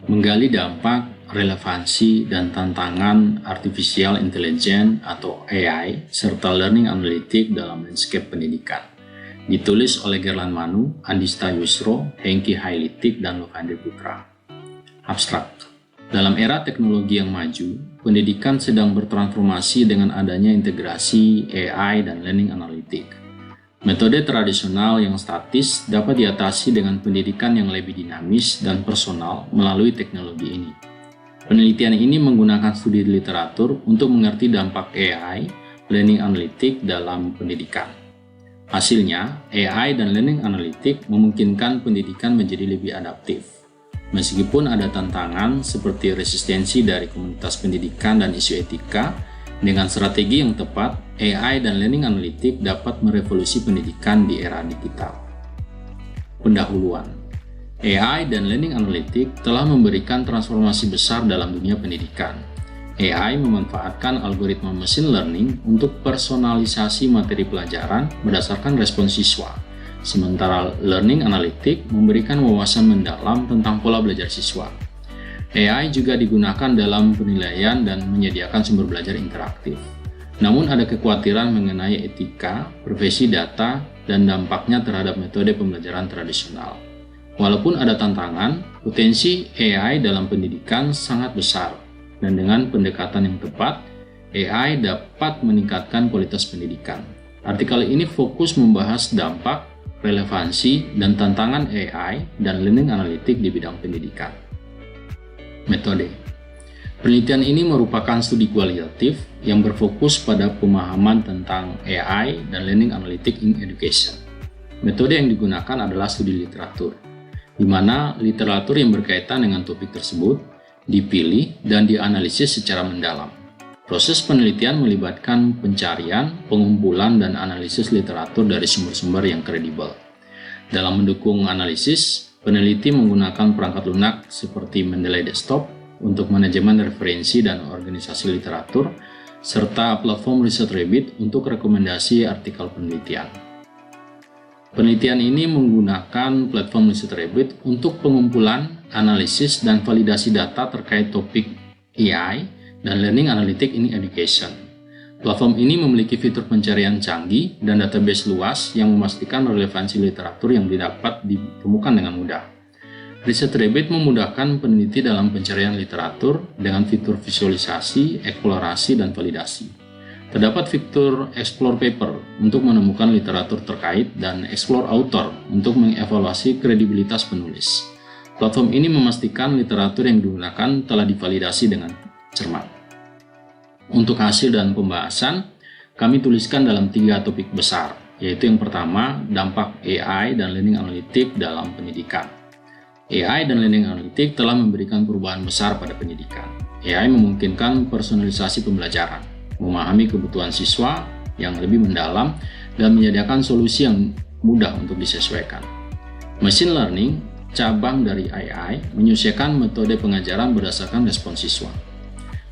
Menggali dampak, relevansi, dan tantangan Artificial Intelligence atau AI serta Learning Analytics dalam landscape pendidikan. Ditulis oleh Gerlan Manu, Andista Yusro, Hengki Hailitik, dan Lovandri Putra. Abstrak. Dalam era teknologi yang maju, pendidikan sedang bertransformasi dengan adanya integrasi AI dan Learning Analytics. Metode tradisional yang statis dapat diatasi dengan pendidikan yang lebih dinamis dan personal melalui teknologi ini. Penelitian ini menggunakan studi literatur untuk mengerti dampak AI, Learning Analytics dalam pendidikan. Hasilnya, AI dan Learning Analytics memungkinkan pendidikan menjadi lebih adaptif. Meskipun ada tantangan seperti resistensi dari komunitas pendidikan dan isu etika, dengan strategi yang tepat, AI dan Learning Analytics dapat merevolusi pendidikan di era digital. Pendahuluan. AI dan Learning Analytics telah memberikan transformasi besar dalam dunia pendidikan. AI memanfaatkan algoritma machine learning untuk personalisasi materi pelajaran berdasarkan respons siswa, sementara Learning Analytics memberikan wawasan mendalam tentang pola belajar siswa. AI juga digunakan dalam penilaian dan menyediakan sumber belajar interaktif. Namun ada kekhawatiran mengenai etika, privasi data, dan dampaknya terhadap metode pembelajaran tradisional. Walaupun ada tantangan, potensi AI dalam pendidikan sangat besar, dan dengan pendekatan yang tepat, AI dapat meningkatkan kualitas pendidikan. Artikel ini fokus membahas dampak, relevansi, dan tantangan AI dan Learning Analytics di bidang pendidikan. Metode. Penelitian ini merupakan studi kualitatif yang berfokus pada pemahaman tentang AI dan Learning Analytics in Education. Metode yang digunakan adalah studi literatur, di mana literatur yang berkaitan dengan topik tersebut dipilih dan dianalisis secara mendalam. Proses penelitian melibatkan pencarian, pengumpulan, dan analisis literatur dari sumber-sumber yang kredibel. Dalam mendukung analisis, peneliti menggunakan perangkat lunak seperti Mendeley Desktop untuk manajemen referensi dan organisasi literatur, serta platform Research Rabbit untuk rekomendasi artikel penelitian. Penelitian ini menggunakan platform Research Rabbit untuk pengumpulan, analisis, dan validasi data terkait topik AI dan Learning Analytics in Education. Platform ini memiliki fitur pencarian canggih dan database luas yang memastikan relevansi literatur yang dapat ditemukan dengan mudah. Research Rabbit memudahkan peneliti dalam pencarian literatur dengan fitur visualisasi, eksplorasi, dan validasi. Terdapat fitur Explore Paper untuk menemukan literatur terkait dan Explore Author untuk mengevaluasi kredibilitas penulis. Platform ini memastikan literatur yang digunakan telah divalidasi dengan cermat. Untuk hasil dan pembahasan, kami tuliskan dalam 3 topik besar, yaitu yang pertama, dampak AI dan Learning Analytics dalam pendidikan. AI dan Learning Analytics telah memberikan perubahan besar pada pendidikan. AI memungkinkan personalisasi pembelajaran, memahami kebutuhan siswa yang lebih mendalam, dan menyediakan solusi yang mudah untuk disesuaikan. Machine Learning, cabang dari AI, menyesuaikan metode pengajaran berdasarkan respons siswa.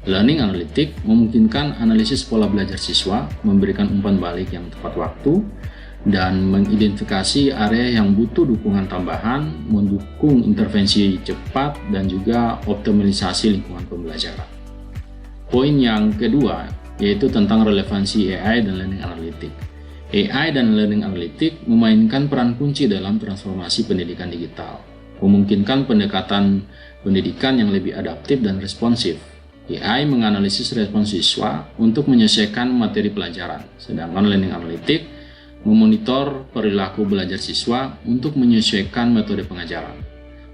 Learning Analytics memungkinkan analisis pola belajar siswa, memberikan umpan balik yang tepat waktu, dan mengidentifikasi area yang butuh dukungan tambahan, mendukung intervensi cepat, dan juga optimalisasi lingkungan pembelajaran. Poin yang kedua yaitu tentang relevansi AI dan Learning Analytics. AI dan Learning Analytics memainkan peran kunci dalam transformasi pendidikan digital, memungkinkan pendekatan pendidikan yang lebih adaptif dan responsif. AI menganalisis respons siswa untuk menyesuaikan materi pelajaran, sedangkan Learning Analytics memonitor perilaku belajar siswa untuk menyesuaikan metode pengajaran.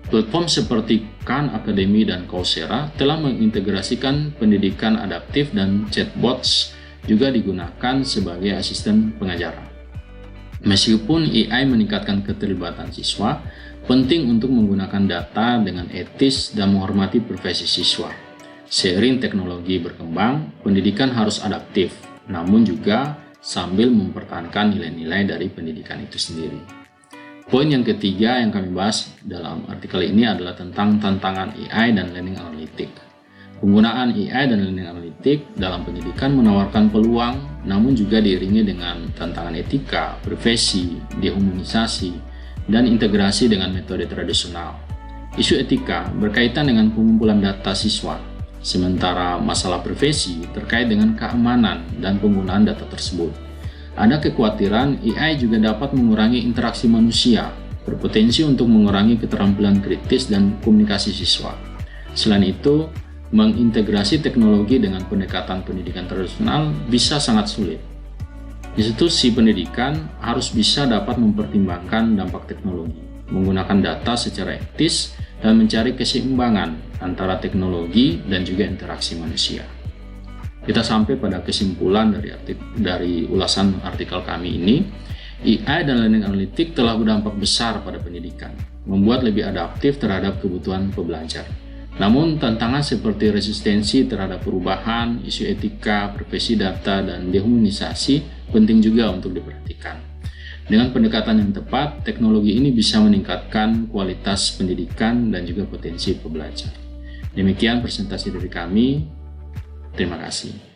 Platform seperti Khan Academy dan Coursera telah mengintegrasikan pendidikan adaptif dan chatbots juga digunakan sebagai asisten pengajaran. Meskipun AI meningkatkan keterlibatan siswa, penting untuk menggunakan data dengan etis dan menghormati privasi siswa. Seiring teknologi berkembang, pendidikan harus adaptif, namun juga sambil mempertahankan nilai-nilai dari pendidikan itu sendiri. Poin yang ketiga yang kami bahas dalam artikel ini adalah tentang tantangan AI dan Learning Analytics. Penggunaan AI dan Learning Analytics dalam pendidikan menawarkan peluang, namun juga diiringi dengan tantangan etika, privasi, dehumanisasi, dan integrasi dengan metode tradisional. Isu etika berkaitan dengan pengumpulan data siswa, sementara masalah privasi terkait dengan keamanan dan penggunaan data tersebut. Ada kekhawatiran AI juga dapat mengurangi interaksi manusia, berpotensi untuk mengurangi keterampilan kritis dan komunikasi siswa. Selain itu, mengintegrasi teknologi dengan pendekatan pendidikan tradisional bisa sangat sulit. Institusi pendidikan harus bisa dapat mempertimbangkan dampak teknologi, menggunakan data secara etis, dan mencari keseimbangan antara teknologi dan juga interaksi manusia. Kita sampai pada kesimpulan dari ulasan artikel kami ini, AI dan Learning Analytics telah berdampak besar pada pendidikan, membuat lebih adaptif terhadap kebutuhan pembelajar. Namun, tantangan seperti resistensi terhadap perubahan, isu etika, privasi data, dan dehumanisasi penting juga untuk diperhatikan. Dengan pendekatan yang tepat, teknologi ini bisa meningkatkan kualitas pendidikan dan juga potensi pembelajar. Demikian presentasi dari kami. Terima kasih.